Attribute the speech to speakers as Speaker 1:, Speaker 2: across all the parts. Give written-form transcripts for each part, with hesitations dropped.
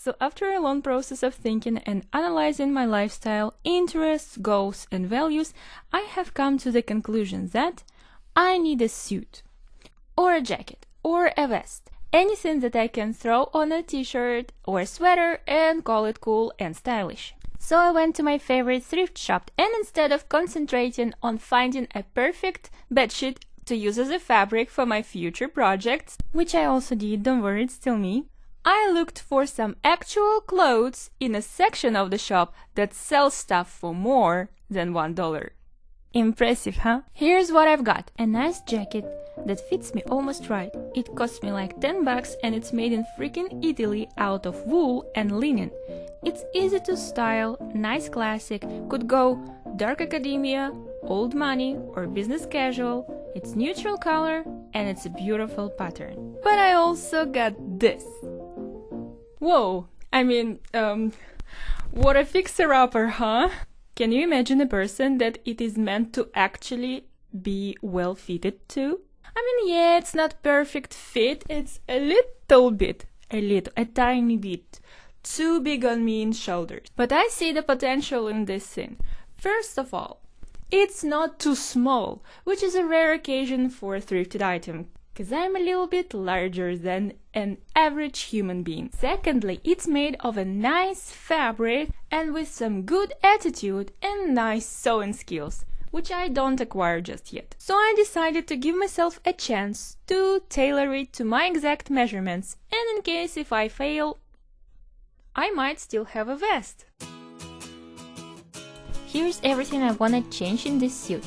Speaker 1: So after a long process of thinking and analyzing my lifestyle, interests, goals and values, I have come to the conclusion that I need a suit, or a jacket, or a vest, anything that I can throw on a t-shirt or a sweater and call it cool and stylish. So I went to my favorite thrift shop, and instead of concentrating on finding a perfect bedsheet to use as a fabric for my future projects, which I also did, don't worry, it's still me, I looked for some actual clothes in a section of the shop that sells stuff for more than $1. Impressive, huh? Here's what I've got. A nice jacket that fits me almost right. It cost me like $10 and it's made in freaking Italy out of wool and linen. It's easy to style, nice classic, could go dark academia, old money or business casual. It's neutral color and it's a beautiful pattern. But I also got this. Whoa, I mean, what a fixer-upper, huh? Can you imagine a person that it is meant to actually be well fitted to? I mean, yeah, it's not perfect fit, it's a tiny bit too big on me in shoulders. But I see the potential in this thing. First of all, it's not too small, which is a rare occasion for a thrifted item, because I'm a little bit larger than an average human being. Secondly, it's made of a nice fabric and with some good attitude and nice sewing skills, which I don't acquire just yet. So I decided to give myself a chance to tailor it to my exact measurements, and in case if I fail, I might still have a vest. Here's everything I wanna change in this suit.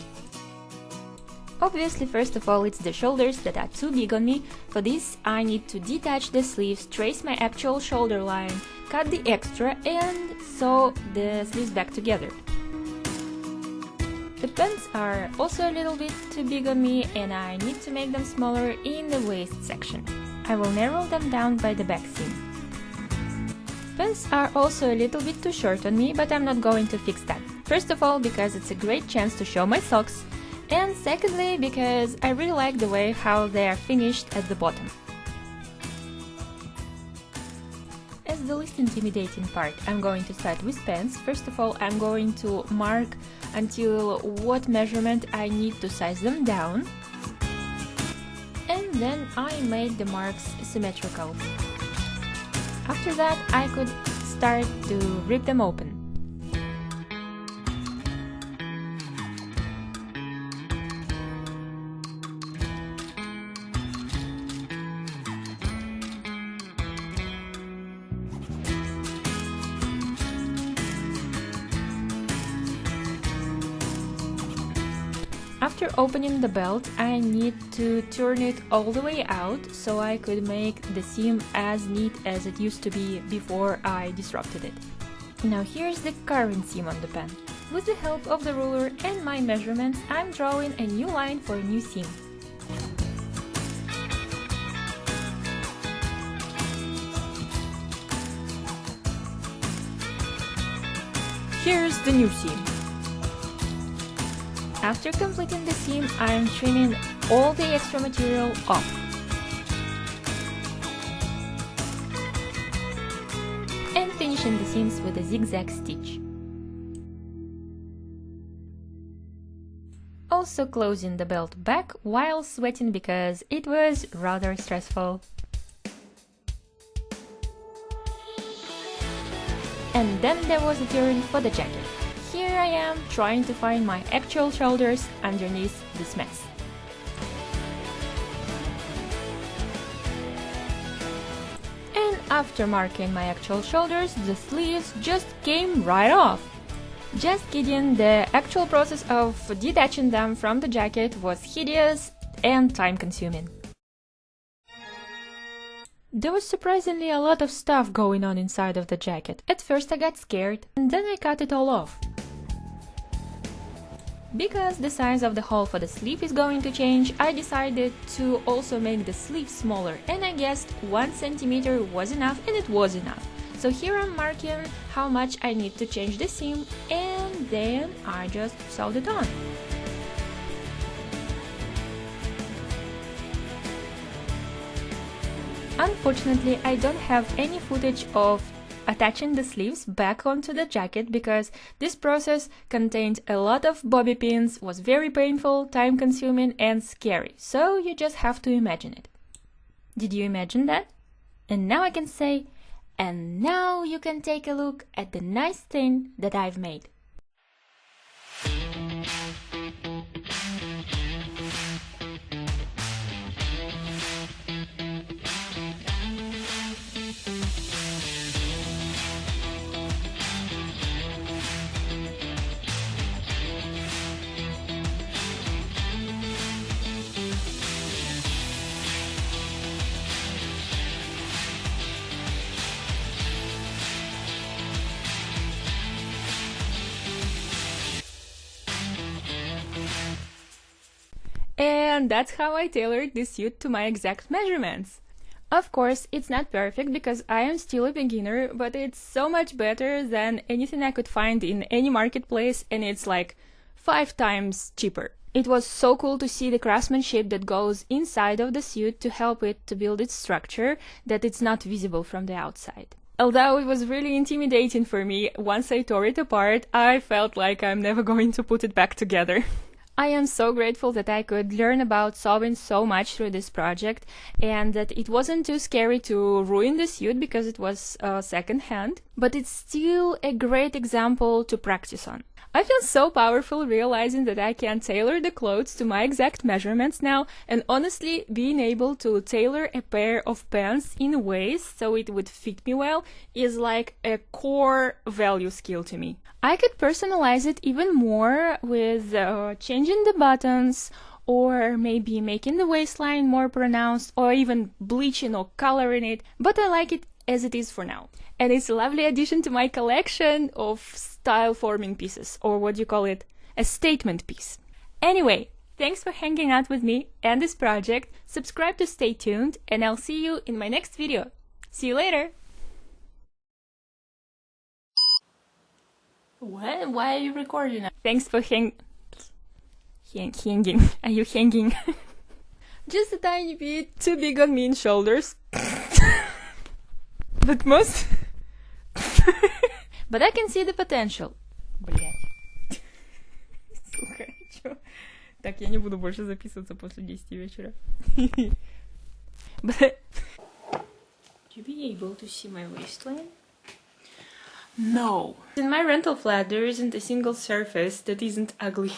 Speaker 1: Obviously, first of all, it's the shoulders that are too big on me. For this, I need to detach the sleeves, trace my actual shoulder line, cut the extra and sew the sleeves back together. The pants are also a little bit too big on me and I need to make them smaller in the waist section. I will narrow them down by the back seam. Pants are also a little bit too short on me, but I'm not going to fix that. First of all, because it's a great chance to show my socks, and secondly, because I really like the way how they are finished at the bottom. As the least intimidating part, I'm going to start with pants. First of all, I'm going to mark until what measurement I need to size them down, and then I made the marks symmetrical. After that, I could start to rip them open. After opening the belt, I need to turn it all the way out so I could make the seam as neat as it used to be before I disrupted it. Now here's the current seam on the pen. With the help of the ruler and my measurements, I'm drawing a new line for a new seam. Here's the new seam. After completing the seam, I am trimming all the extra material off. And finishing the seams with a zigzag stitch. Also closing the belt back while sweating because it was rather stressful. And then there was a turn for the jacket. Here I am trying to find my actual shoulders underneath this mess. And after marking my actual shoulders, the sleeves just came right off. Just kidding, the actual process of detaching them from the jacket was hideous and time-consuming. There was surprisingly a lot of stuff going on inside of the jacket. At first I got scared, and then I cut it all off. Because the size of the hole for the sleeve is going to change, I decided to also make the sleeve smaller, and I guessed 1 centimeter was enough, and it was enough. So here I'm marking how much I need to change the seam, and then I just sewed it on. Unfortunately, I don't have any footage of attaching the sleeves back onto the jacket because this process contained a lot of bobby pins, was very painful, time-consuming and scary. So you just have to imagine it. Did you imagine that? And now I can say, and now you can take a look at the nice thing that I've made. And that's how I tailored this suit to my exact measurements. Of course, it's not perfect because I am still a beginner, but it's so much better than anything I could find in any marketplace, and it's like 5 times cheaper. It was so cool to see the craftsmanship that goes inside of the suit to help it to build its structure that it's not visible from the outside. Although it was really intimidating for me, once I tore it apart, I felt like I'm never going to put it back together. I am so grateful that I could learn about sewing so much through this project and that it wasn't too scary to ruin the suit because it was second-hand, but it's still a great example to practice on. I feel so powerful realizing that I can tailor the clothes to my exact measurements now, and honestly, being able to tailor a pair of pants in ways so it would fit me well is like a core value skill to me. I could personalize it even more with changing the buttons, or maybe making the waistline more pronounced, or even bleaching or coloring it, but I like it as it is for now. And it's a lovely addition to my collection of style-forming pieces, or what do you call it, a statement piece. Anyway, thanks for hanging out with me and this project, subscribe to stay tuned, and I'll see you in my next video. See you later! What? Why are you recording? Thanks for hanging. Are you hanging? Just a tiny bit too big on me in shoulders. But most... But I can see the potential. Блять. Сука, чё? Так, я не буду больше записываться после 10 вечера. But... Would you be able to see my waistline? No. In my rental flat, there isn't a single surface that isn't ugly.